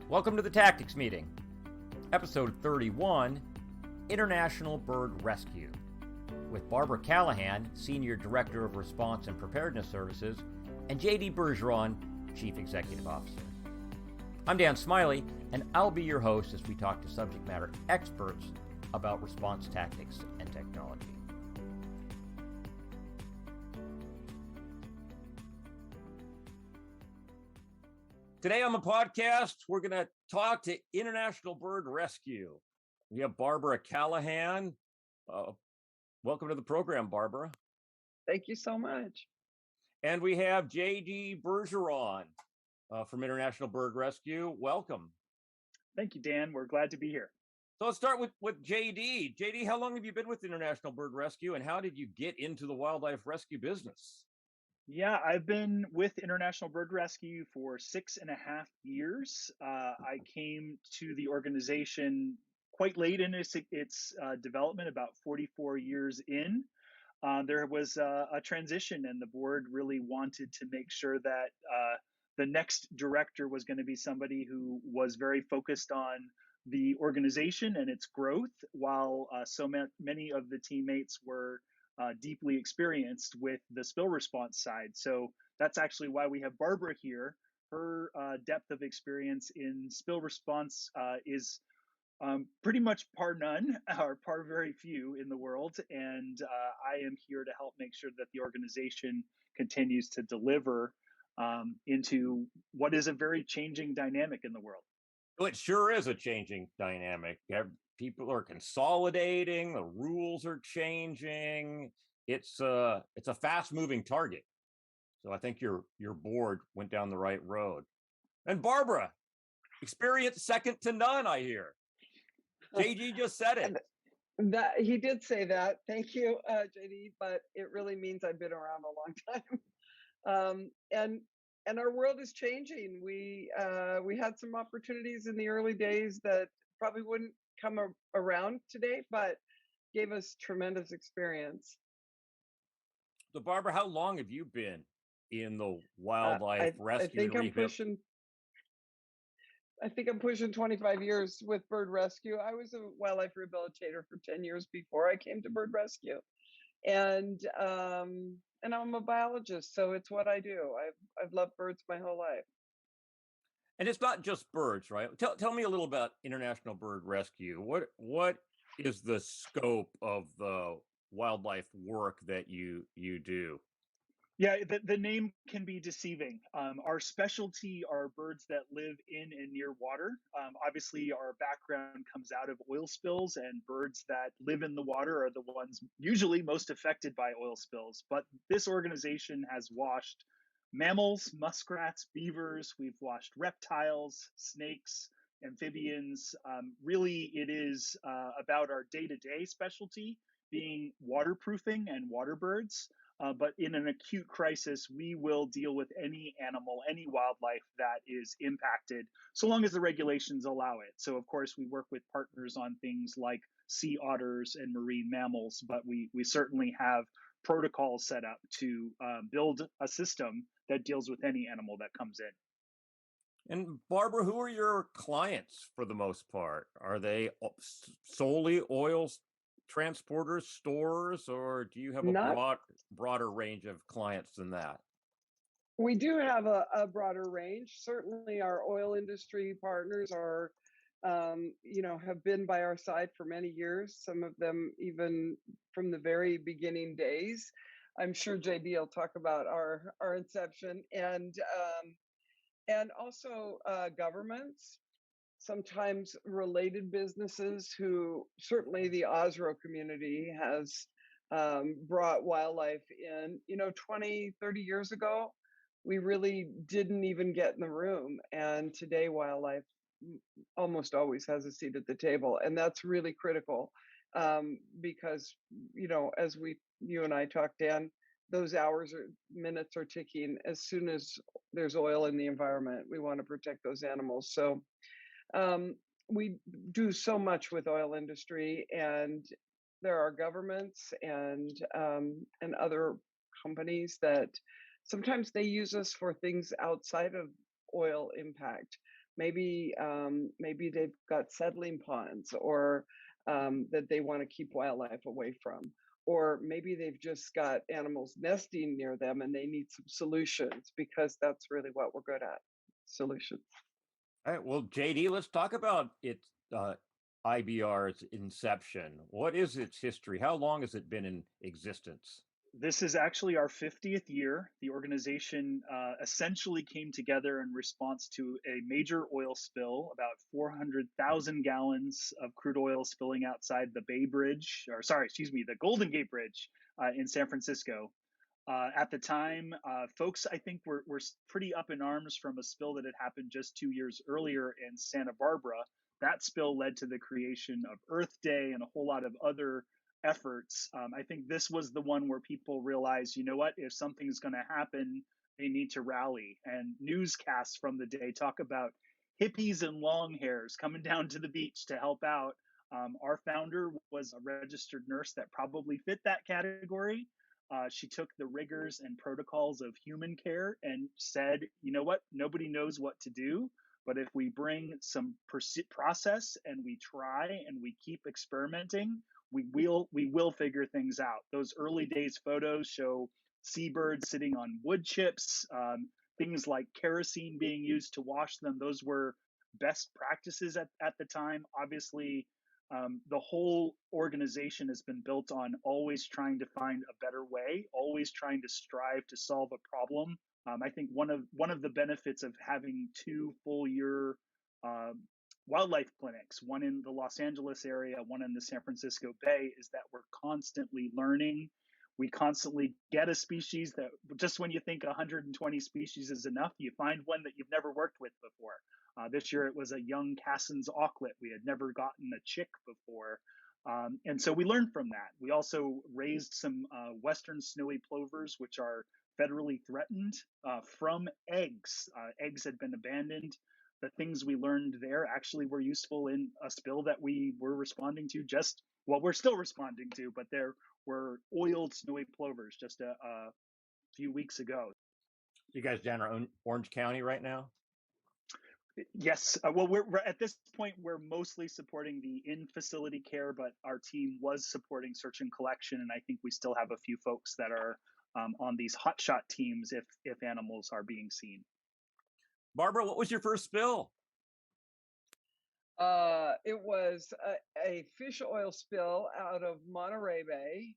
Welcome to the Tactics Meeting, Episode 31, International Bird Rescue, with Barbara Callahan, Senior Director of Response and Preparedness Services, and JD Bergeron, Chief Executive Officer. I'm Dan Smiley, and I'll be your host as we talk to subject matter experts about response tactics and technology. Today on the podcast, we're going to talk to International Bird Rescue. We have Barbara Callahan. Welcome to the program, Barbara. Thank you so much. And we have JD Bergeron from International Bird Rescue. Welcome. Thank you, Dan. We're glad to be here. So let's start with JD. JD, how long have you been with International Bird Rescue, and how did you get into the wildlife rescue business? Yeah, I've been with International Bird Rescue for 6.5 years. I came to the organization quite late in its development, about 44 years in. There was a transition, and the board really wanted to make sure that the next director was going to be somebody who was very focused on the organization and its growth, while so many of the teammates were deeply experienced with the spill response side. So that's actually why we have Barbara here. Her depth of experience in spill response is pretty much par none or par very few in the world. And I am here to help make sure that the organization continues to deliver into what is a very changing dynamic in the world. Well, it sure is a changing dynamic. People are consolidating, the rules are changing. It's a fast-moving target. So I think your board went down the right road. And Barbara, experience second to none, I hear. JD just said it. That he did say that. Thank you, JD. But it really means I've been around a long time. And our world is changing. We had some opportunities in the early days that probably wouldn't come around today, but gave us tremendous experience. So Barbara, how long have you been in the wildlife rescue? I think I'm pushing 25 years with bird rescue. I was a wildlife rehabilitator for 10 years before I came to bird rescue. And I'm a biologist, so it's what I do. I've loved birds my whole life. And it's not just birds, right? Tell me a little about International Bird Rescue. What is the scope of the wildlife work that you do? Yeah, the name can be deceiving. Our specialty are birds that live in and near water. Obviously, our background comes out of oil spills, and birds that live in the water are the ones usually most affected by oil spills. But this organization has washed mammals, muskrats, beavers. We've washed reptiles, snakes, amphibians. Really, it is about our day-to-day specialty being waterproofing and water birds. But in an acute crisis, we will deal with any animal, any wildlife that is impacted, so long as the regulations allow it. So, of course, we work with partners on things like sea otters and marine mammals, but we certainly have protocols set up to build a system that deals with any animal that comes in. And Barbara, who are your clients for the most part? Are they solely oil transporters, stores, or do you have a broader range of clients than that? We do have a broader range. Certainly our oil industry partners are, have been by our side for many years, some of them even from the very beginning days. I'm sure JD will talk about our inception, and also governments, sometimes related businesses who certainly the Osro community has brought wildlife in. 20, 30 years ago, we really didn't even get in the room. And today wildlife almost always has a seat at the table. And that's really critical because, as you and I talked, Dan, those hours or minutes are ticking. As soon as there's oil in the environment, we want to protect those animals. So we do so much with oil industry, and there are governments and other companies that sometimes they use us for things outside of oil impact. Maybe they've got settling ponds, or that they want to keep wildlife away from, or maybe they've just got animals nesting near them and they need some solutions, because that's really what we're good at, solutions. All right, well, JD, let's talk about its IBR's inception. What is its history? How long has it been in existence? This is actually our 50th year. The organization essentially came together in response to a major oil spill, about 400,000 gallons of crude oil spilling outside the Bay Bridge, or sorry, excuse me, the Golden Gate Bridge in San Francisco. At the time, folks, I think, were pretty up in arms from a spill that had happened just 2 years earlier in Santa Barbara. That spill led to the creation of Earth Day and a whole lot of other efforts. I think this was the one where people realized, you know what, if something's going to happen, they need to rally. And newscasts from the day talk about hippies and long hairs coming down to the beach to help out. Our founder was a registered nurse that probably fit that category. She took the rigors and protocols of human care and said, you know what, nobody knows what to do. But if we bring some process and we try and we keep experimenting, we will figure things out. Those early days photos show seabirds sitting on wood chips, things like kerosene being used to wash them. Those were best practices at the time. Obviously, the whole organization has been built on always trying to find a better way, always trying to strive to solve a problem. I think one of the benefits of having two full year wildlife clinics, one in the Los Angeles area, one in the San Francisco Bay, is that we're constantly learning. We constantly get a species that just when you think 120 species is enough, you find one that you've never worked with before. This year it was a young Cassin's auklet. We had never gotten a chick before. And so we learned from that. We also raised some western snowy plovers, which are federally threatened, from eggs. Eggs had been abandoned. The things we learned there actually were useful in a spill that we were responding to we're still responding to, but there were oiled snowy plovers just a few weeks ago. You guys down in Orange County right now? Yes. Well, we're at this point, we're mostly supporting the in-facility care, but our team was supporting search and collection, and I think we still have a few folks that are on these hotshot teams if animals are being seen. Barbara, what was your first spill? It was a fish oil spill out of Monterey Bay.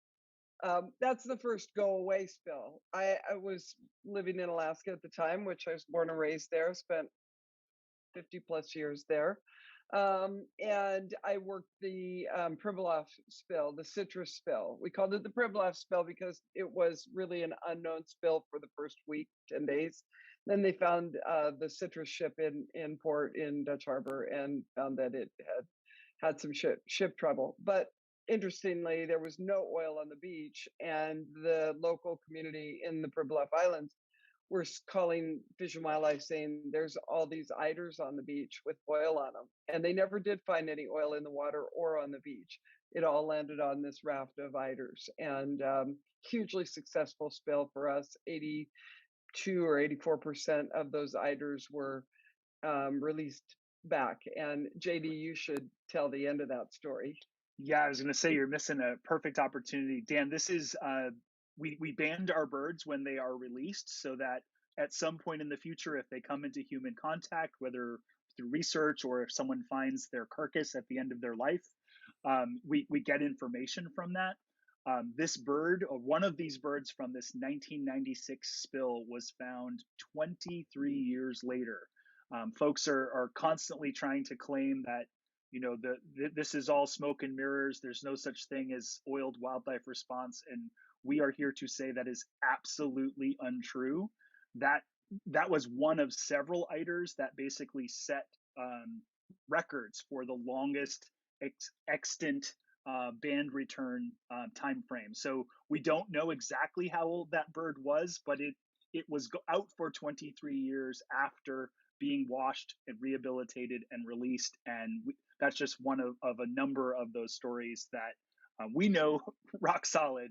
That's the first go away spill. I was living in Alaska at the time, which I was born and raised there, spent 50 plus years there. And I worked the Pribilof spill, the citrus spill. We called it the Pribilof spill because it was really an unknown spill for the first week, 10 days. Then they found the citrus ship in port in Dutch Harbor and found that it had some ship trouble. But interestingly, there was no oil on the beach, and the local community in the Pribilof Islands were calling Fish and Wildlife saying there's all these eiders on the beach with oil on them. And they never did find any oil in the water or on the beach. It all landed on this raft of eiders, and hugely successful spill for us. 82 or 84% of those eiders were released back. And JD, you should tell the end of that story. Yeah, I was going to say you're missing a perfect opportunity. Dan, this is, we banned our birds when they are released so that at some point in the future, if they come into human contact, whether through research or if someone finds their carcass at the end of their life, we get information from that. This bird, or one of these birds from this 1996 spill, was found 23 years later. Folks are constantly trying to claim that, you know, this is all smoke and mirrors. There's no such thing as oiled wildlife response, and we are here to say that is absolutely untrue. That was one of several eiders that basically set records for the longest extant band return time frame. So we don't know exactly how old that bird was, but it was out for 23 years after being washed and rehabilitated and released. And that's just one of a number of those stories that we know rock solid.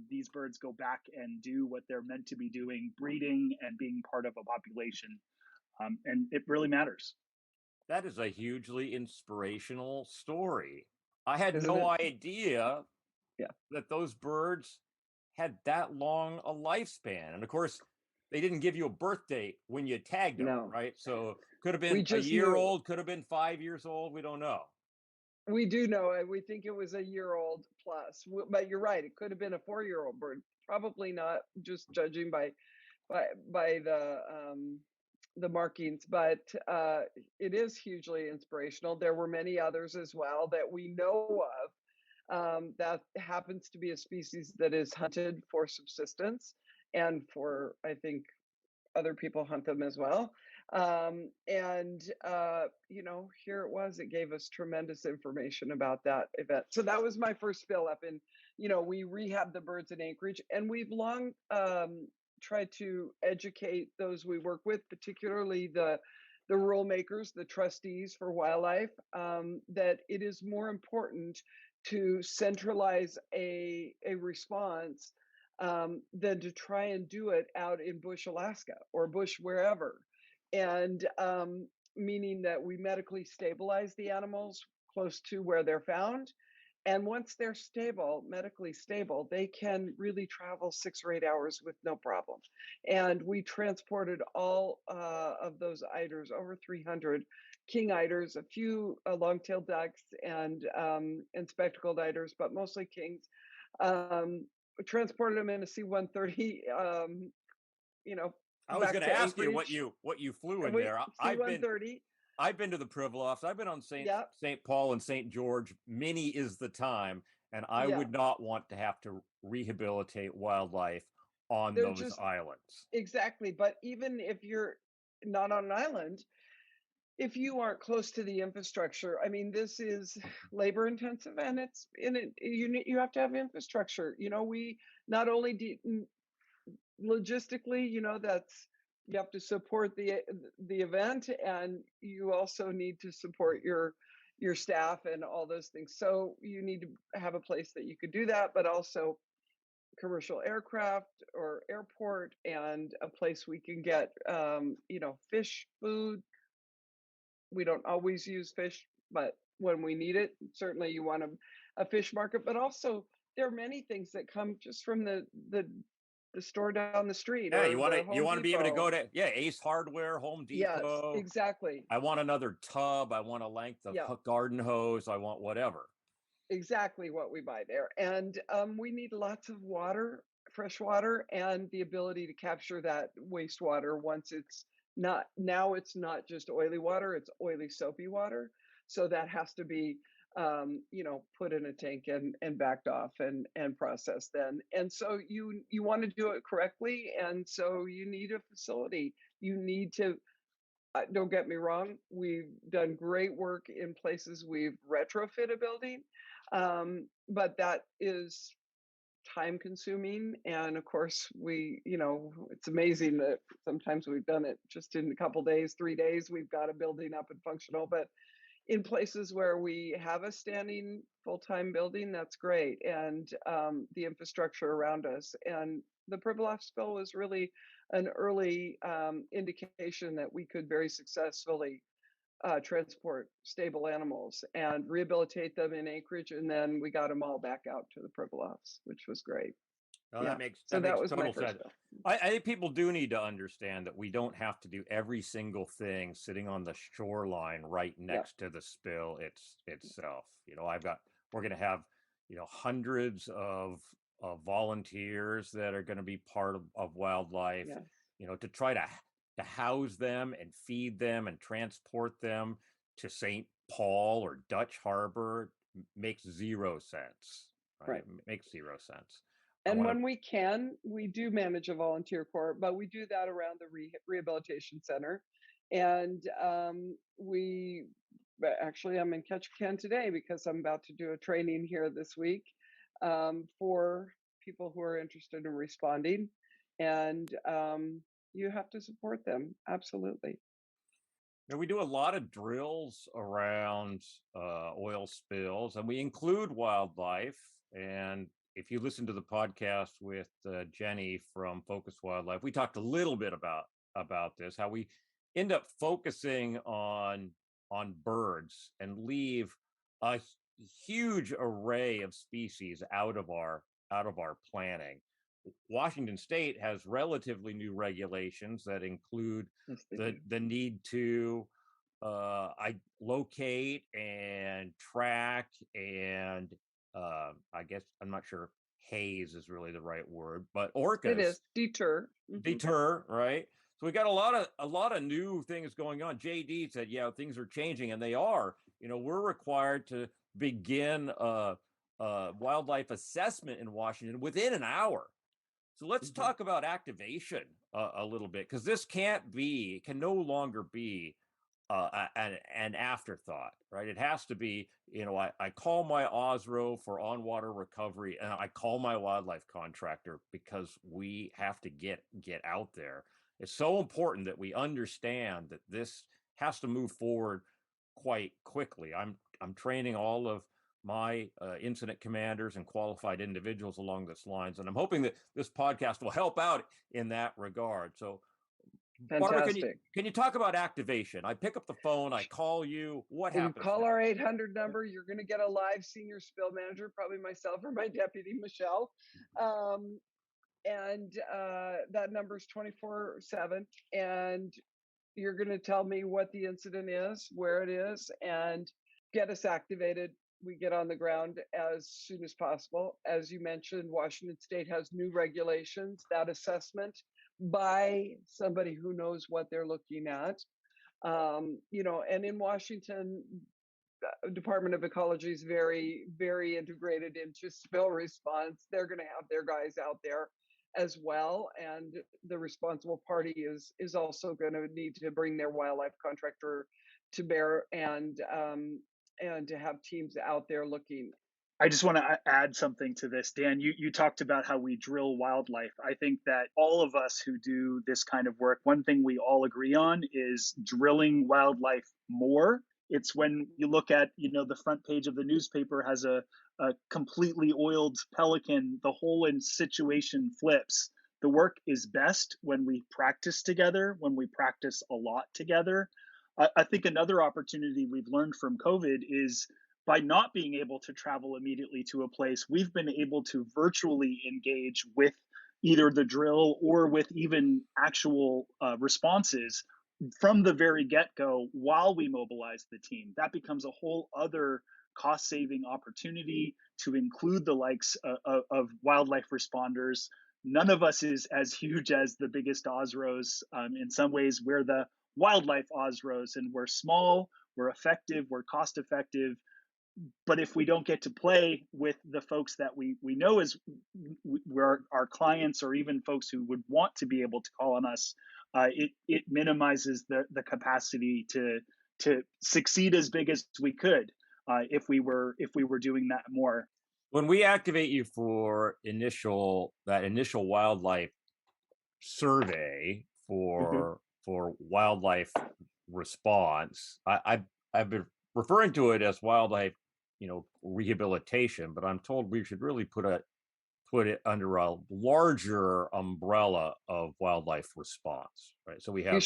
These birds go back and do what they're meant to be doing, breeding and being part of a population. And it really matters. That is a hugely inspirational story. I had Isn't no it? idea Yeah. that those birds had that long a lifespan. And of course, they didn't give you a birth date when you tagged them, No. right? So could have We been a just year knew. old, could have been 5 years old. We don't know. We do know it. We think it was a year old plus, but you're right. It could have been a 4-year-old bird. Probably not, just judging by the markings, but it is hugely inspirational. There were many others as well that we know of. That happens to be a species that is hunted for subsistence, and for, I think, other people hunt them as well. And here it was. It gave us tremendous information about that event. So that was my first spill up in. We rehab the birds in Anchorage, and we've long tried to educate those we work with, particularly the rule makers, the trustees for wildlife, that it is more important to centralize a response than to try and do it out in bush Alaska or bush wherever. And meaning that we medically stabilize the animals close to where they're found. And once they're stable, medically stable, they can really travel 6 or 8 hours with no problem. And we transported all of those eiders, over 300 king eiders, a few long-tailed ducks, and spectacled eiders, but mostly kings. Transported them in a C-130, I was back going to to ask you Anchorage. what you flew in We there. C-130. I've been to the Pribilofs. I've been on Yep. St. Paul and St. George. Many is the time, and I Yeah. would not want to have to rehabilitate wildlife on They're those just islands. exactly. But even if you're not on an island, if you aren't close to the infrastructure, I mean, this is labor intensive, and it's in it. You have to have infrastructure. We not only logistically, that's you have to support the event, and you also need to support your staff and all those things. So you need to have a place that you could do that, but also commercial aircraft or airport, and a place we can get fish food. We don't always use fish, but when we need it, certainly you want a fish market. But also there are many things that come just from the store down the street Yeah, or the you Home want to be able to go Depot. to Ace Hardware, Home Yes, Depot. exactly. I want another tub. I want a length of Yeah, garden hose. I want whatever. exactly what we buy there. And we need lots of water, fresh water, and the ability to capture that wastewater once it's not, now it's not just oily water, it's oily, soapy water. So that has to be, put in a tank and backed off and processed then. And so you want to do it correctly. And so you need a facility. You need to, don't get me wrong, we've done great work in places we've retrofit a building, but that is time consuming. And of course, it's amazing that sometimes we've done it just in a couple days, 3 days, we've got a building up and functional. But in places where we have a standing full-time building, that's great. And the infrastructure around us. And the Pribilof spill was really an early indication that we could very successfully transport stable animals and rehabilitate them in Anchorage. And then we got them all back out to the Pribilofs, which was great. Well, Yeah. that So that makes was my total first sense. bill. I think people do need to understand that we don't have to do every single thing sitting on the shoreline right next to the spill itself. We're going to have, hundreds of volunteers that are going to be part of wildlife, to try to house them and feed them and transport them to St. Paul or Dutch Harbor makes zero sense. Right? It makes zero sense. And when we can, we do manage a volunteer corps, but we do that around the rehabilitation center. And actually, I'm in Ketchikan today because I'm about to do a training here this week for people who are interested in responding. And you have to support them. Absolutely. Now, we do a lot of drills around oil spills, and we include wildlife. And if you listen to the podcast with Jenny from Focus Wildlife, we talked a little bit about this, how we end up focusing on on birds and leave a huge array of species out of our planning. Washington State has relatively new regulations that include the need to I locate and track and I guess I'm not sure haze is really the right word, but orcas. It is deter. Deter, right? So we got a lot of new things going on. JD said, "Yeah, things are changing," and they are. We're required to begin a wildlife assessment in Washington within an hour. So let's talk about activation a little bit, because this can no longer be an afterthought, right? It has to be, I call my OSRO for on-water recovery, and I call my wildlife contractor because we have to get out there. It's so important that we understand that this has to move forward quite quickly. I'm training all of my incident commanders and qualified individuals along this lines, and I'm hoping that this podcast will help out in that regard. So Barbara, can you talk about activation? I pick up the phone, I call you. What happens? You call our 800 number. You're going to get a live senior spill manager, probably myself or my deputy, Michelle. And that number is 24/7. And you're going to tell me what the incident is, where it is, and get us activated. We get on the ground as soon as possible. As you mentioned, Washington State has new regulations. That assessment by somebody who knows what they're looking at. And in Washington, Department of Ecology is very, very integrated into spill response. They're going to have their guys out there as well, and the responsible party is also going to need to bring their wildlife contractor to bear, and to have teams out there looking. I just want to add something to this. Dan, you talked about how we drill wildlife. I think that all of us who do this kind of work, one thing we all agree on is drilling wildlife more. It's when you look at, the front page of the newspaper has a completely oiled pelican, the whole situation flips. The work is best when we practice together, when we practice a lot together. I think another opportunity we've learned from COVID is by not being able to travel immediately to a place, we've been able to virtually engage with either the drill or with even actual responses from the very get-go while we mobilize the team. That becomes a whole other cost-saving opportunity to include the likes of wildlife responders. None of us is as huge as the biggest OSROs. In some ways, we're the wildlife OSROs, and we're small, we're effective, we're cost-effective. But if we don't get to play with the folks that we know as our clients, or even folks who would want to be able to call on us, it minimizes the capacity to succeed as big as we could if we were doing that more. When we activate you for initial wildlife survey for wildlife response, I've been referring to it as wildlife rehabilitation, but I'm told we should really put it under a larger umbrella of wildlife response, right? So we have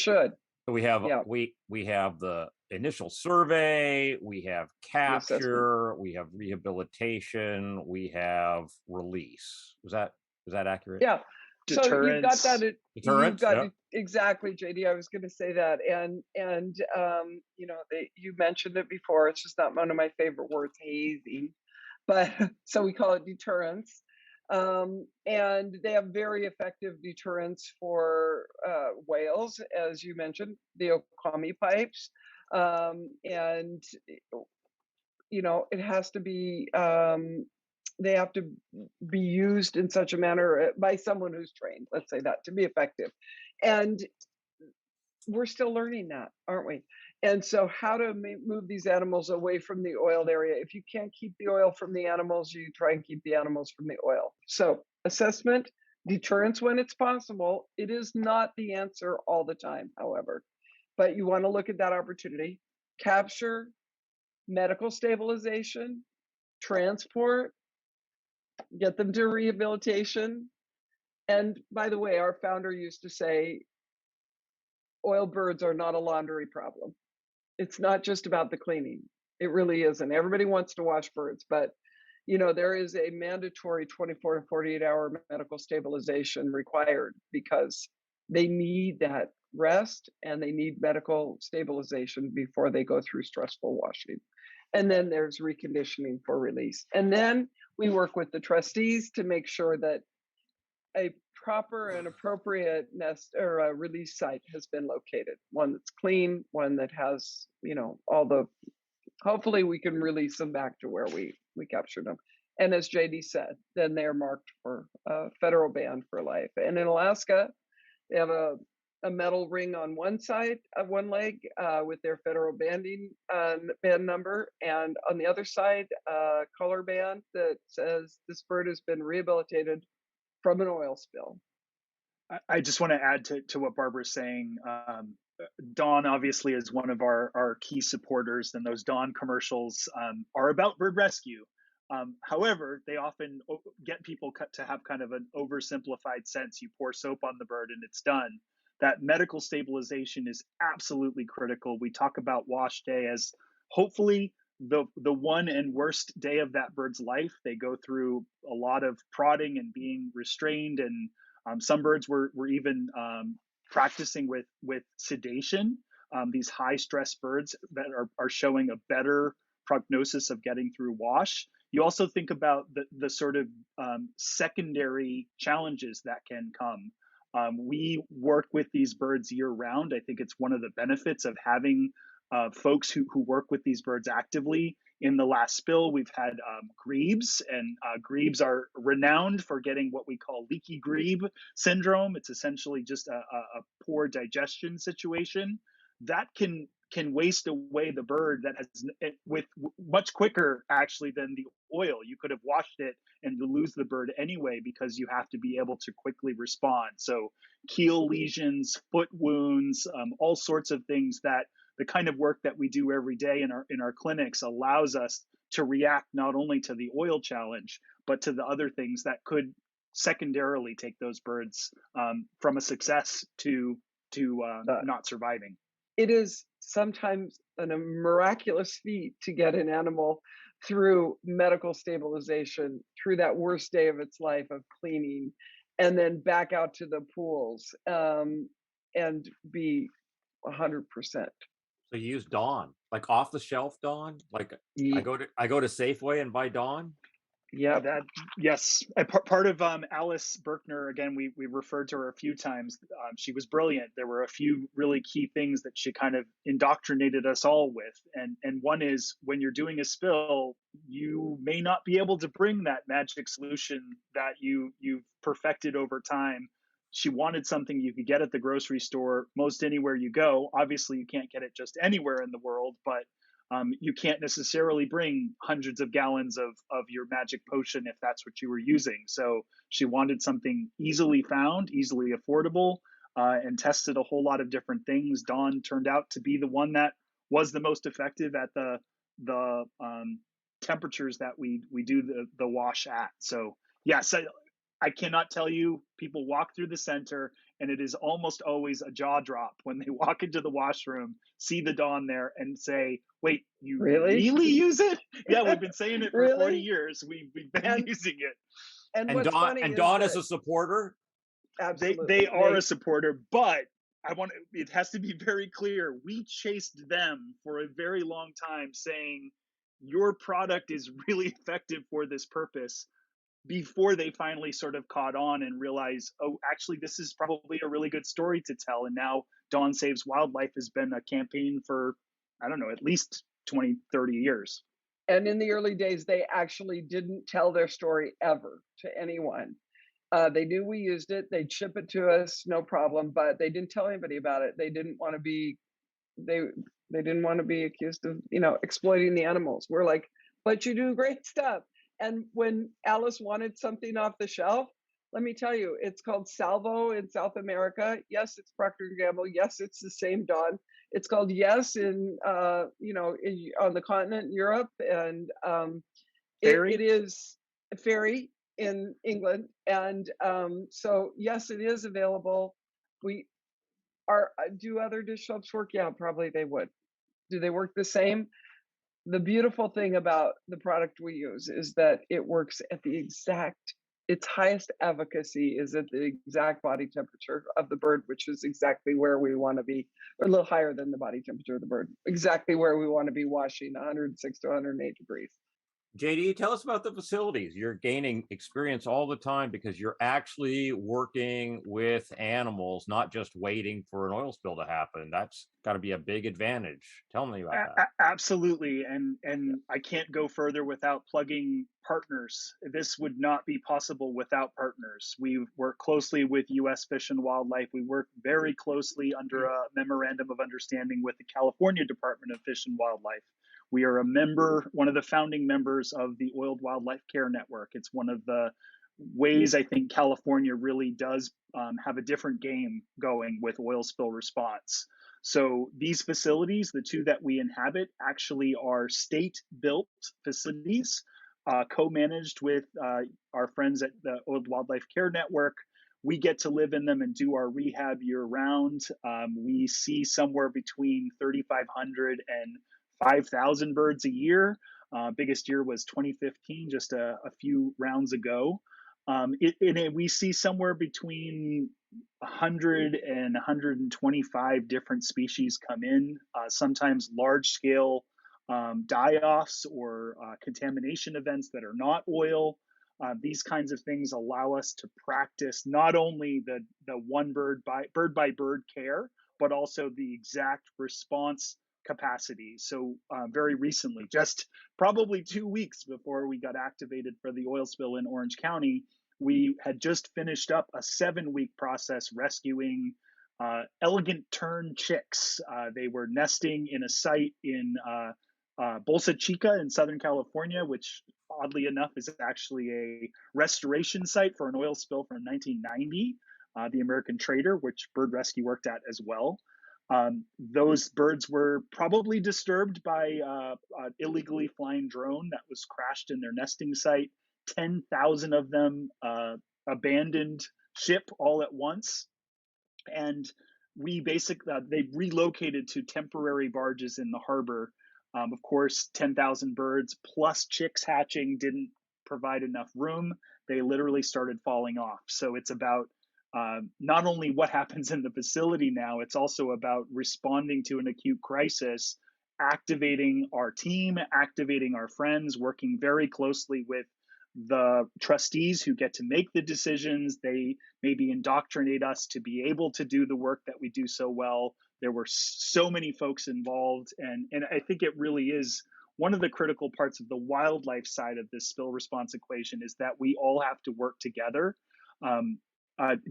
we have the initial survey, we have capture, we have rehabilitation, we have release. Is that accurate? Yeah. Deterrence. So you've got that. Deterrence, you've got it, exactly, JD. I was going to say that, and you mentioned it before. It's just not one of my favorite words, hazing, but so we call it deterrence. And they have very effective deterrence for whales, as you mentioned, the Okami pipes, and it has to be. They have to be used in such a manner by someone who's trained, let's say that, to be effective. And we're still learning that, aren't we? And so how to move these animals away from the oiled area. If you can't keep the oil from the animals, you try and keep the animals from the oil. So assessment, deterrence when it's possible. It is not the answer all the time, however, but you want to look at that opportunity. Capture, medical stabilization, transport, get them to rehabilitation. And by the way, our founder used to say, oil birds are not a laundry problem. It's not just about the cleaning. It really isn't. Everybody wants to wash birds, but there is a mandatory 24 to 48-hour medical stabilization required because they need that rest and they need medical stabilization before they go through stressful washing. And then there's reconditioning for release. And then we work with the trustees to make sure that a proper and appropriate nest or a release site has been located. One that's clean, one that has, all the, hopefully we can release them back to where we captured them. And as JD said, then they're marked for a federal ban for life. And in Alaska, they have a metal ring on one side of one leg with their federal band number, and on the other side, a color band that says this bird has been rehabilitated from an oil spill. I just want to add to what Barbara's saying. Dawn obviously is one of our key supporters, and those Dawn commercials are about bird rescue. However, they often get people to have kind of an oversimplified sense. You pour soap on the bird and it's done. That medical stabilization is absolutely critical. We talk about wash day as hopefully the one and worst day of that bird's life. They go through a lot of prodding and being restrained, and some birds were even practicing with sedation. These high stress birds that are showing a better prognosis of getting through wash. You also think about the sort of secondary challenges that can come. We work with these birds year round. I think it's one of the benefits of having folks who work with these birds actively. In the last spill, we've had Greebs, and Greebs are renowned for getting what we call Leaky Greeb syndrome. It's essentially just a poor digestion situation that can waste away the bird that has with much quicker actually than the oil. You could have washed it and you lose the bird anyway because you have to be able to quickly respond. So keel lesions, foot wounds, all sorts of things that the kind of work that we do every day in our clinics allows us to react not only to the oil challenge, but to the other things that could secondarily take those birds from a success to not surviving. It is sometimes a miraculous feat to get an animal through medical stabilization, through that worst day of its life of cleaning, and then back out to the pools and be 100%. So you use Dawn, like off the shelf Dawn? Like I go to Safeway and buy Dawn? Yeah, yes. Part of Alice Berkner, again, we referred to her a few times. She was brilliant. There were a few really key things that she kind of indoctrinated us all with. And one is when you're doing a spill, you may not be able to bring that magic solution that you've perfected over time. She wanted something you could get at the grocery store most anywhere you go. Obviously, you can't get it just anywhere in the world, but you can't necessarily bring hundreds of gallons of your magic potion if that's what you were using. So she wanted something easily found, easily affordable, and tested a whole lot of different things. Dawn turned out to be the one that was the most effective at the temperatures that we do the wash at. So yes, I cannot tell you, people walk through the center and it is almost always a jaw drop when they walk into the washroom, see the Dawn there and say, wait, you really use it? Yeah, we've been saying it for 40 years. We've been using it. And Dawn is a supporter? Absolutely. They are a supporter, but it has to be very clear. We chased them for a very long time saying, your product is really effective for this purpose, before they finally sort of caught on and realized, oh, actually, this is probably a really good story to tell. And now Dawn Saves Wildlife has been a campaign for, I don't know, at least 20, 30 years. And in the early days, they actually didn't tell their story ever to anyone. They knew we used it. They'd ship it to us, no problem, but they didn't tell anybody about it. They didn't want to be, they didn't want to be accused of, exploiting the animals. We're like, but you do great stuff. And when Alice wanted something off the shelf, let me tell you, it's called Salvo in South America. Yes, it's Procter & Gamble. Yes, it's the same Dawn. It's called Yes in, on the continent, Europe. And it is Fairy in England. And so, yes, it is available. Do other dish soaps work? Yeah, probably they would. Do they work the same? The beautiful thing about the product we use is that it works at the exact its highest efficacy is at the exact body temperature of the bird, which is exactly where we want to be, or a little higher than the body temperature of the bird, exactly where we want to be washing 106 to 108 degrees. JD, tell us about the facilities. You're gaining experience all the time because you're actually working with animals, not just waiting for an oil spill to happen. That's got to be a big advantage. Tell me about that. Absolutely, and I can't go further without plugging partners. This would not be possible without partners. We work closely with U.S. Fish and Wildlife. We work very closely under a memorandum of understanding with the California Department of Fish and Wildlife. We are a member, one of the founding members of the Oiled Wildlife Care Network. It's one of the ways I think California really does have a different game going with oil spill response. So these facilities, the two that we inhabit, actually are state-built facilities, co-managed with our friends at the Oiled Wildlife Care Network. We get to live in them and do our rehab year-round. We see somewhere between 3,500 and 5,000 birds a year. Biggest year was 2015, just a few rounds ago. We see somewhere between 100 and 125 different species come in, sometimes large scale die-offs or contamination events that are not oil. These kinds of things allow us to practice not only the one bird by bird care, but also the exact response capacity. So very recently, just probably 2 weeks before we got activated for the oil spill in Orange County, we had just finished up a 7-week process rescuing elegant tern chicks. They were nesting in a site in Bolsa Chica in Southern California, which oddly enough is actually a restoration site for an oil spill from 1990, the American Trader, which Bird Rescue worked at as well. Those birds were probably disturbed by an illegally flying drone that was crashed in their nesting site. 10,000 of them abandoned ship all at once. And we basically, they relocated to temporary barges in the harbor. Of course, 10,000 birds plus chicks hatching didn't provide enough room. They literally started falling off. So it's about not only what happens in the facility now, it's also about responding to an acute crisis, activating our team, activating our friends, working very closely with the trustees who get to make the decisions. They maybe indoctrinate us to be able to do the work that we do so well. There were so many folks involved, and I think it really is one of the critical parts of the wildlife side of this spill response equation is that we all have to work together.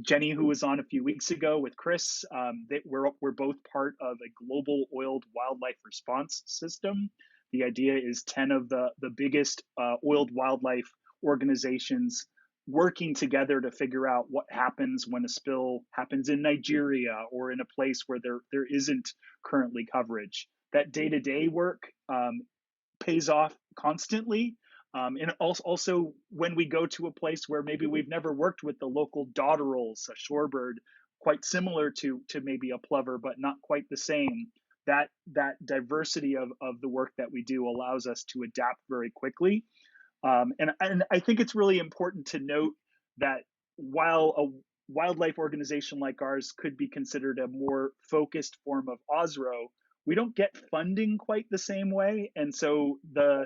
Jenny, who was on a few weeks ago with Chris, we're both part of a global oiled wildlife response system. The idea is 10 of the biggest oiled wildlife organizations working together to figure out what happens when a spill happens in Nigeria or in a place where there isn't currently coverage. That day-to-day work pays off constantly. And also when we go to a place where maybe we've never worked with the local dotterels, a shorebird, quite similar to maybe a plover, but not quite the same, that diversity of the work that we do allows us to adapt very quickly. And I think it's really important to note that while a wildlife organization like ours could be considered a more focused form of OSRO, we don't get funding quite the same way. And so the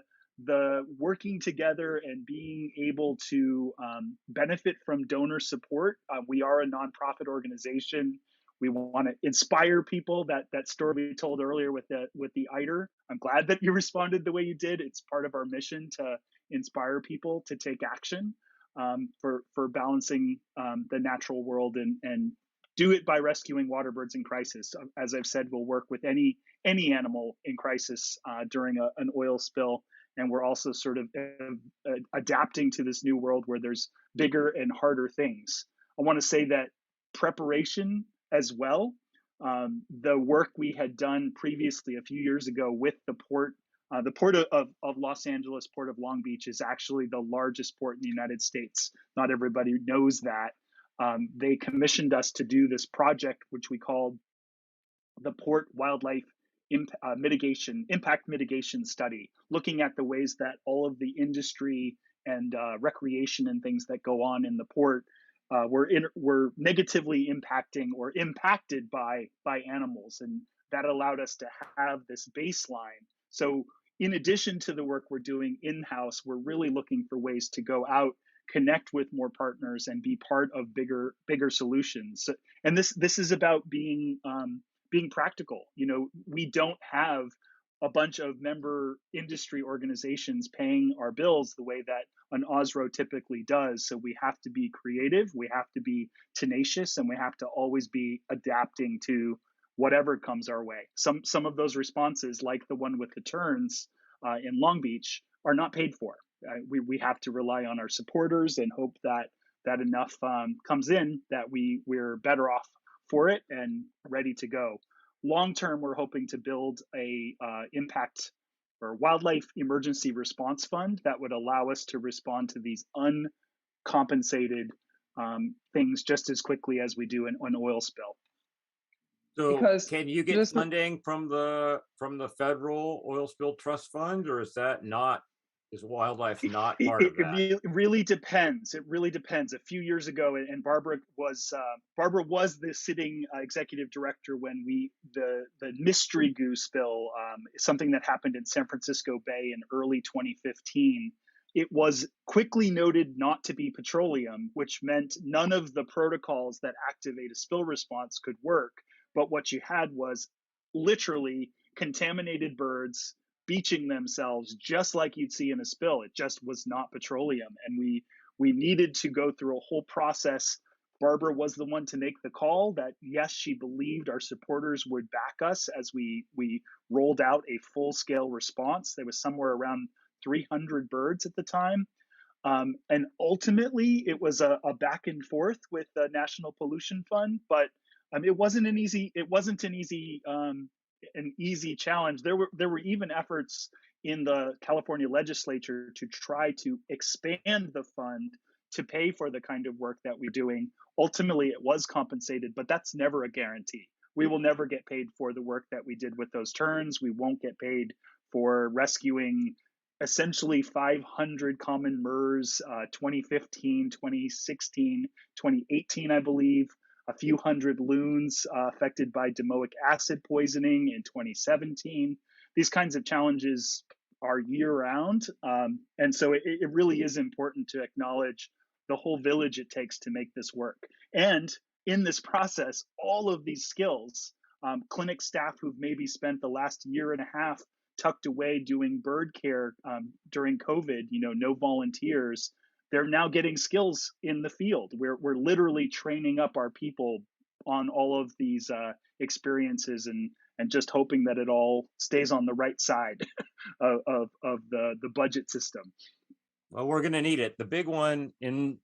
working together and being able to benefit from donor support, we are a nonprofit organization. We want to inspire people. That story we told earlier with the eider, I'm glad that you responded the way you did. It's part of our mission to inspire people to take action for balancing the natural world and do it by rescuing water birds in crisis. As I've said, we'll work with any animal in crisis during an oil spill. And we're also sort of adapting to this new world where there's bigger and harder things. I want to say that preparation as well, the work we had done previously a few years ago with the port of Los Angeles, Port of Long Beach is actually the largest port in the United States. Not everybody knows that. They commissioned us to do this project, which we called the Port Wildlife impact mitigation study, looking at the ways that all of the industry and recreation and things that go on in the port were negatively impacting or impacted by animals, and that allowed us to have this baseline. So in addition to the work we're doing in-house, we're really looking for ways to go out, connect with more partners, and be part of bigger solutions. And this is about being practical. We don't have a bunch of member industry organizations paying our bills the way that an OSRO typically does. So we have to be creative, we have to be tenacious, and we have to always be adapting to whatever comes our way. Some of those responses, like the one with the terns in Long Beach, are not paid for. We have to rely on our supporters and hope that enough comes in that we're better off for it and ready to go. Long term, we're hoping to build a impact or wildlife emergency response fund that would allow us to respond to these uncompensated things just as quickly as we do an oil spill. So Because can you get funding from the federal oil spill trust fund, or is wildlife not part of that? It really depends. It really depends. A few years ago, and Barbara was the sitting executive director when the mystery goose spill, something that happened in San Francisco Bay in early 2015. It was quickly noted not to be petroleum, which meant none of the protocols that activate a spill response could work. But what you had was literally contaminated birds beaching themselves just like you'd see in a spill. It just was not petroleum. And we needed to go through a whole process. Barbara was the one to make the call that, yes, she believed our supporters would back us as we rolled out a full-scale response. There was somewhere around 300 birds at the time. And ultimately, it was a back and forth with the National Pollution Fund, but it wasn't an easy challenge. There were even efforts in the California legislature to try to expand the fund to pay for the kind of work that we're doing. Ultimately, it was compensated, but that's never a guarantee. We will never get paid for the work that we did with those terns. We won't get paid for rescuing essentially 500 common murres, 2015, 2016, 2018, I believe. A few hundred loons affected by domoic acid poisoning in 2017. These kinds of challenges are year-round, and so it really is important to acknowledge the whole village it takes to make this work. And in this process, all of these skills, clinic staff who've maybe spent the last year and a half tucked away doing bird care during COVID, no volunteers, they're now getting skills in the field. We're literally training up our people on all of these experiences and just hoping that it all stays on the right side of the budget system. Well, we're going to need it. The big one in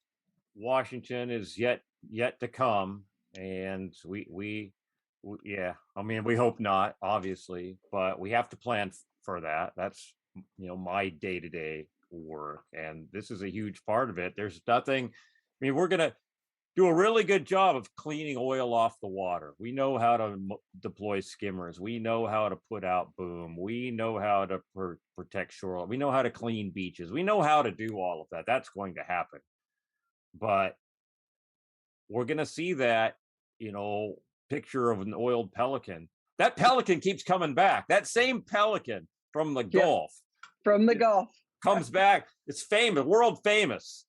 Washington is yet to come, and we hope not, obviously, but we have to plan for that. That's my day-to-day work, and this is a huge part of it. There's nothing, we're going to do a really good job of cleaning oil off the water. We know how to deploy skimmers. We know how to put out boom. We know how to protect shore. We know how to clean beaches. We know how to do all of that. That's going to happen. But we're going to see that, picture of an oiled pelican. That pelican keeps coming back. That same pelican from the Gulf. From the Gulf. Comes back. It's famous, world famous.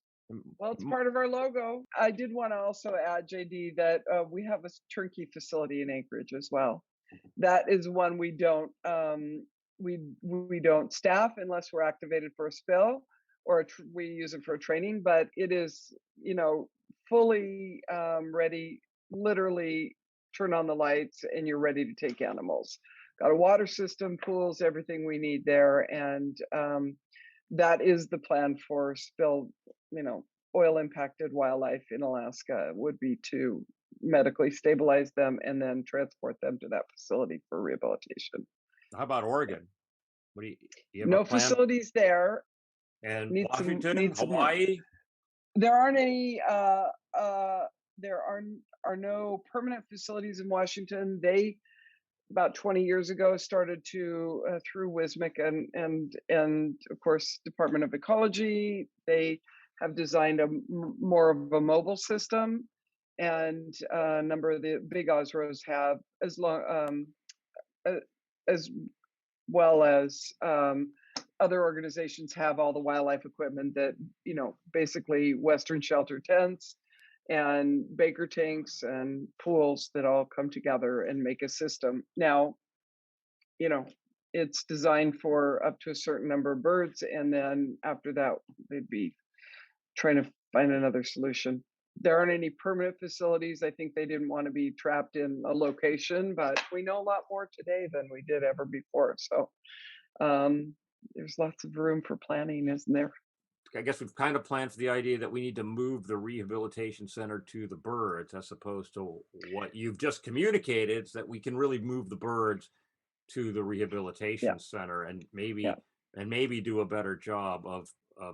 Well, it's part of our logo. I did want to also add, JD, that we have a turnkey facility in Anchorage as well. That is one we don't we don't staff unless we're activated for a spill, or we use it for training. But it is fully ready. Literally, turn on the lights and you're ready to take animals. Got a water system, pools, everything we need there, and that is the plan for spill. Oil impacted wildlife in Alaska would be to medically stabilize them and then transport them to that facility for rehabilitation. How about Oregon? What do you have no facilities there. And Washington, Hawaii? There aren't any there are no permanent facilities in Washington. about 20 years ago, started to through WSMIC and of course Department of Ecology. They have designed more of a mobile system, and a number of the big Osros have, as well as other organizations have all the wildlife equipment that, basically Western shelter tents and Baker tanks and pools that all come together and make a system. Now, it's designed for up to a certain number of birds, and then after that, they'd be trying to find another solution. There aren't any permanent facilities. I think they didn't want to be trapped in a location, but we know a lot more today than we did ever before. So there's lots of room for planning, isn't there? I guess we've kind of planned for the idea that we need to move the rehabilitation center to the birds, as opposed to what you've just communicated, so that we can really move the birds to the rehabilitation center and maybe do a better job of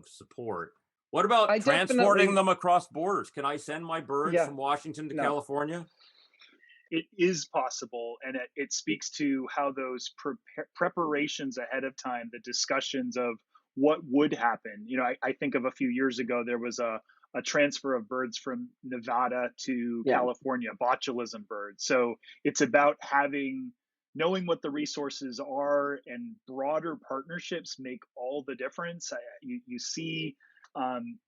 support. What about transporting them across borders? Can I send my birds from Washington to California? It is possible, and it speaks to how those preparations ahead of time, the discussions of what would happen. I think of a few years ago, there was a transfer of birds from Nevada to California, botulism birds. So it's about knowing what the resources are, and broader partnerships make all the difference. You see,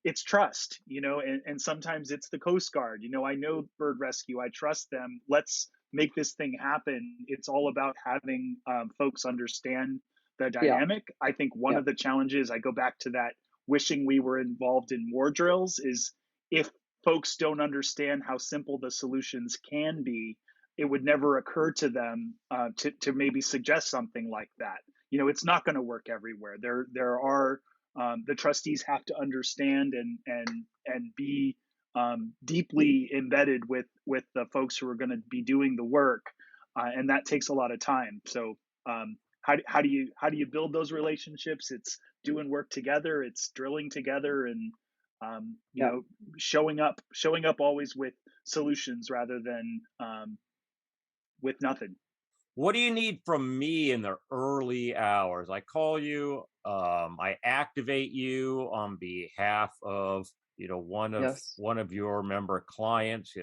it's trust, and sometimes it's the Coast Guard. I know bird rescue, I trust them. Let's make this thing happen. It's all about having folks understand the dynamic. I think one of the challenges, I go back to that, wishing we were involved in more drills, is if folks don't understand how simple the solutions can be, it would never occur to them to maybe suggest something like that. It's not going to work everywhere. There are the trustees have to understand and be deeply embedded with the folks who are going to be doing the work, and that takes a lot of time. So how do you build those relationships? It's doing work together. It's drilling together, and showing up always with solutions rather than with nothing. What do you need from me in the early hours? I call you, I activate you on behalf of, one of your member clients.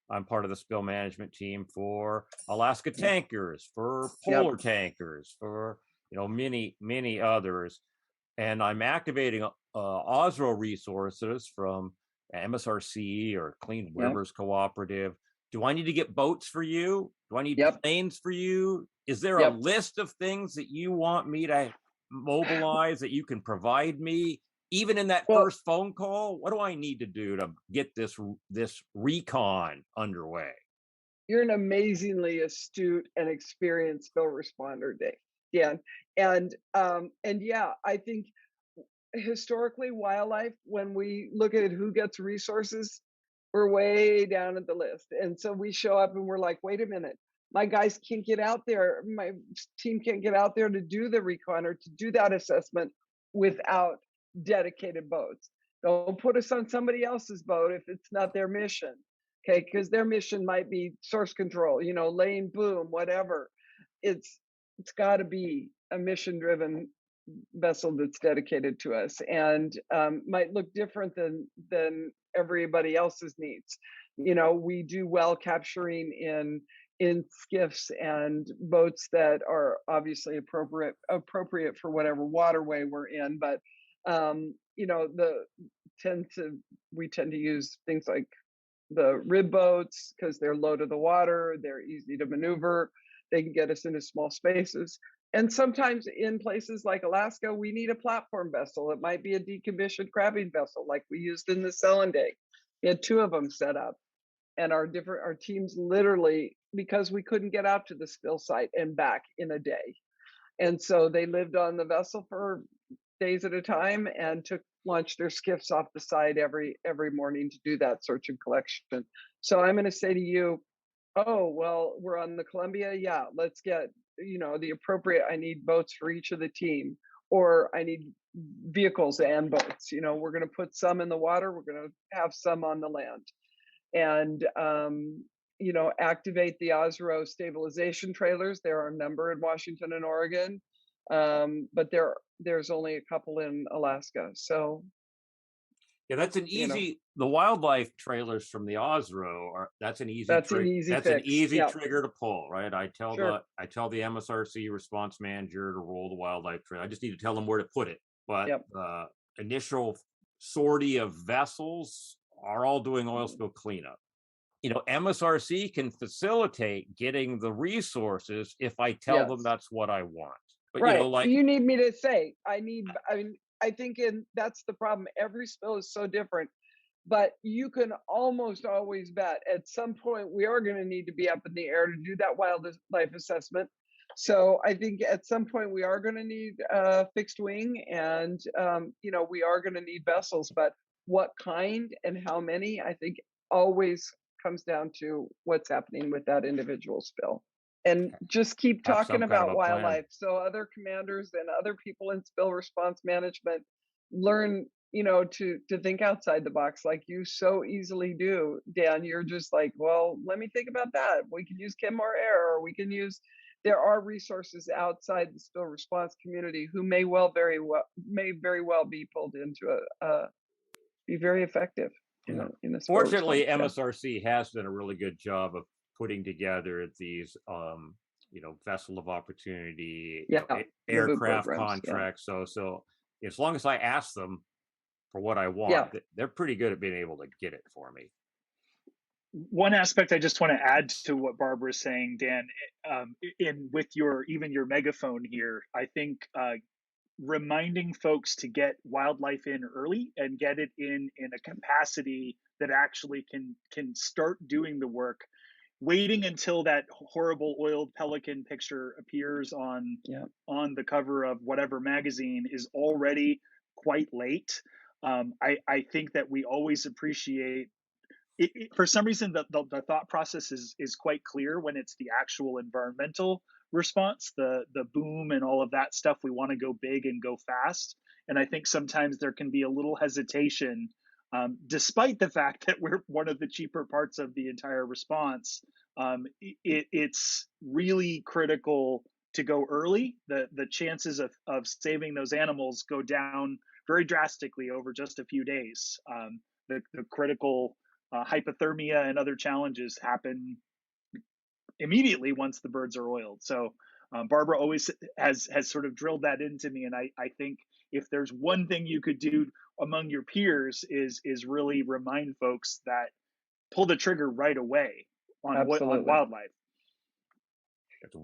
I'm part of the spill management team for Alaska Tankers, for Polar Tankers, for, many others. And I'm activating Osro resources from MSRC or Clean Rivers Cooperative. Do I need to get boats for you? Do I need planes for you? Is there a list of things that you want me to mobilize that you can provide me? Even in that first phone call, what do I need to do to get this recon underway? You're an amazingly astute and experienced spill responder, Dan. And I think historically, wildlife, when we look at who gets resources, we're way down at the list. And so we show up and we're like, wait a minute, my guys can't get out there. My team can't get out there to do the recon or to do that assessment without dedicated boats. Don't put us on somebody else's boat if it's not their mission. Okay, because their mission might be source control, laying boom, whatever. It's got to be a mission-driven vessel that's dedicated to us, and might look different than everybody else's needs. We do well capturing in skiffs and boats that are obviously appropriate for whatever waterway we're in, but we tend to use things like the rib boats because they're low to the water, they're easy to maneuver, they can get us into small spaces. And sometimes in places like Alaska, we need a platform vessel. It might be a decommissioned crabbing vessel like we used in the Sellandake. We had 2 of them set up, and our teams literally, because we couldn't get out to the spill site and back in a day. And so they lived on the vessel for days at a time and launched their skiffs off the side every morning to do that search and collection. So I'm going to say to you, oh, well, we're on the Columbia. Yeah, let's get, the appropriate, I need boats for each of the team, or I need vehicles and boats. We're going to put some in the water. We're going to have some on the land. And activate the Osro stabilization trailers. There are a number in Washington and Oregon, but there's only a couple in Alaska. So yeah, that's an easy. The wildlife trailers from the Osro that's an easy that's an trick. easy That's an fix. easy Yeah, trigger to pull, right? I tell sure. the MSRC response manager to roll the wildlife trail. I just need to tell them where to put it. But Yep. the initial sortie of vessels are all doing oil spill cleanup. MSRC can facilitate getting the resources if I tell them Yes. that's what I want. But Right. You need me to say, I mean, I think that's the problem. Every spill is so different, but you can almost always bet at some point we are going to need to be up in the air to do that wildlife assessment. So I think at some point we are going to need fixed wing, and we are going to need vessels. But what kind and how many, I think, always comes down to what's happening with that individual spill. And just keep have talking some kind of about a plan. wildlife, so other commanders and other people in spill response management learn, to think outside the box like you so easily do, Dan. You're just like, well, let me think about that. We can use chem or air, or we can use. There are resources outside the spill response community who may very well be pulled into be very effective in a spill Fortunately, response. MSRC has done a really good job of putting together these, vessel of opportunity, aircraft contracts. Yeah. So as long as I ask them for what I want, they're pretty good at being able to get it for me. One aspect I just want to add to what Barbara's saying, Dan, with your megaphone here, I think reminding folks to get wildlife in early and get it in a capacity that actually can start doing the work. Waiting until that horrible oiled pelican picture appears on the cover of whatever magazine is already quite late. I think that we always appreciate it. For some reason, the thought process is quite clear when it's the actual environmental response, the boom and all of that stuff. We want to go big and go fast, and I think sometimes there can be a little hesitation, despite the fact that we're one of the cheaper parts of the entire response. It's really critical to go early. The chances of saving those animals go down very drastically over just a few days. The critical hypothermia and other challenges happen immediately once the birds are oiled. So Barbara always has sort of drilled that into me, and I think if there's one thing you could do among your peers is really remind folks that pull the trigger right away on wildlife.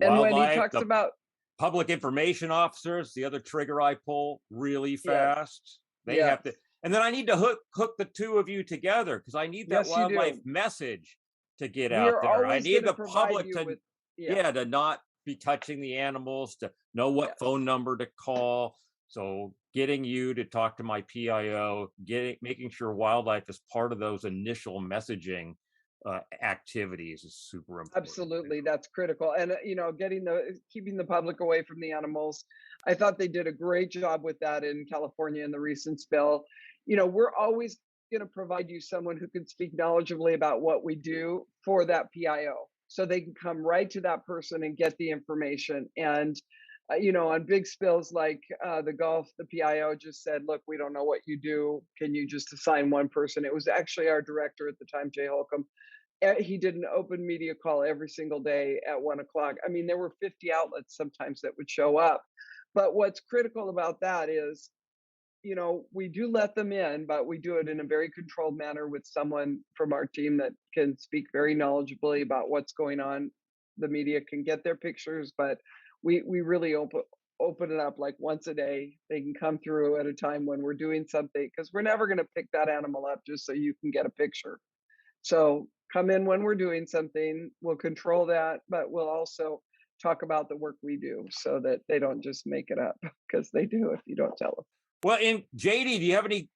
And when he talks about public information officers, the other trigger I pull really fast. They have to. And then I need to hook the two of you together because I need that wildlife message to get out there. I need the public to to not be touching the animals, to know what phone number to call. So getting you to talk to my PIO, making sure wildlife is part of those initial messaging activities is super important. Absolutely, that's critical. And keeping the public away from the animals. I thought they did a great job with that in California in the recent spill. We're always going to provide you someone who can speak knowledgeably about what we do for that PIO, so they can come right to that person and get the information. And on big spills like the Gulf, the PIO just said, look, we don't know what you do. Can you just assign one person? It was actually our director at the time, Jay Holcomb. He did an open media call every single day at 1:00. I mean, there were 50 outlets sometimes that would show up. But what's critical about that is, we do let them in, but we do it in a very controlled manner with someone from our team that can speak very knowledgeably about what's going on. The media can get their pictures, but we really open it up like once a day. They can come through at a time when we're doing something, because we're never going to pick that animal up just so you can get a picture. So come in when we're doing something. We'll control that, but we'll also talk about the work we do so that they don't just make it up, because they do if you don't tell them. Well, JD, do you have any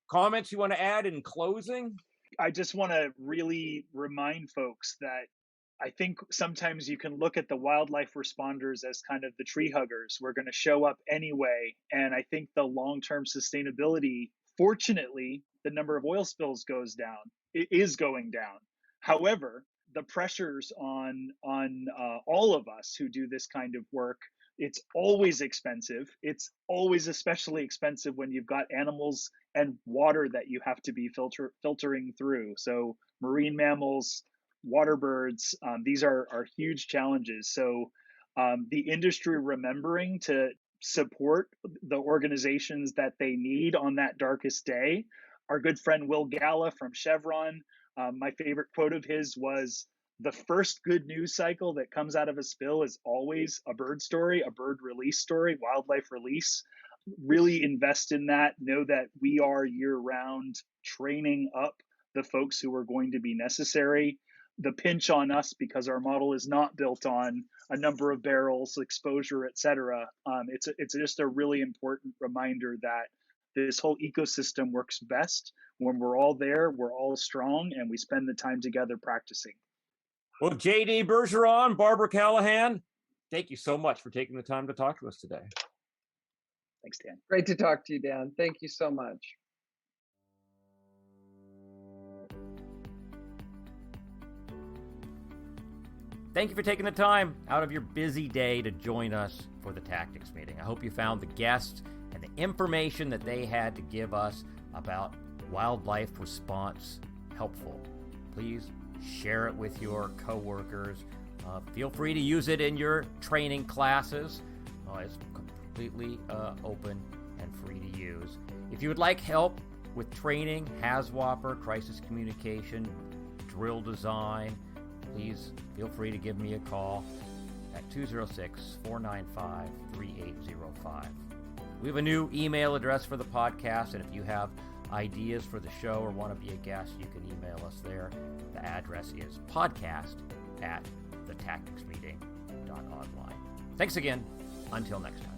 comments you want to add in closing? I just want to really remind folks that I think sometimes you can look at the wildlife responders as kind of the tree huggers. We're going to show up anyway. And I think the long-term sustainability, fortunately, the number of oil spills goes down. It is going down. However, the pressures on all of us who do this kind of work. It's always expensive. It's always especially expensive when you've got animals and water that you have to be filtering through. So marine mammals, water birds, these are huge challenges. So the industry remembering to support the organizations that they need on that darkest day. Our good friend Will Galla from Chevron, my favorite quote of his was, "The first good news cycle that comes out of a spill is always a bird story, a bird release story, wildlife release." Really invest in that. Know that we are year-round training up the folks who are going to be necessary. The pinch on us, because our model is not built on a number of barrels, exposure, et cetera. It's just a really important reminder that this whole ecosystem works best when we're all there, we're all strong, and we spend the time together practicing. Well, JD Bergeron, Barbara Callahan, thank you so much for taking the time to talk to us today. Thanks, Dan. Great to talk to you, Dan. Thank you so much. Thank you for taking the time out of your busy day to join us for the tactics meeting. I hope you found the guests and the information that they had to give us about wildlife response helpful. Please share it with your coworkers. Feel free to use it in your training classes. It's completely open and free to use. If you would like help with training, HAZWOPER, crisis communication, drill design, please feel free to give me a call at 206-495-3805. We have a new email address for the podcast, and if you have ideas for the show or want to be a guest, you can email us there. The address is podcast@thetacticsmeeting.online. Thanks again. Until next time.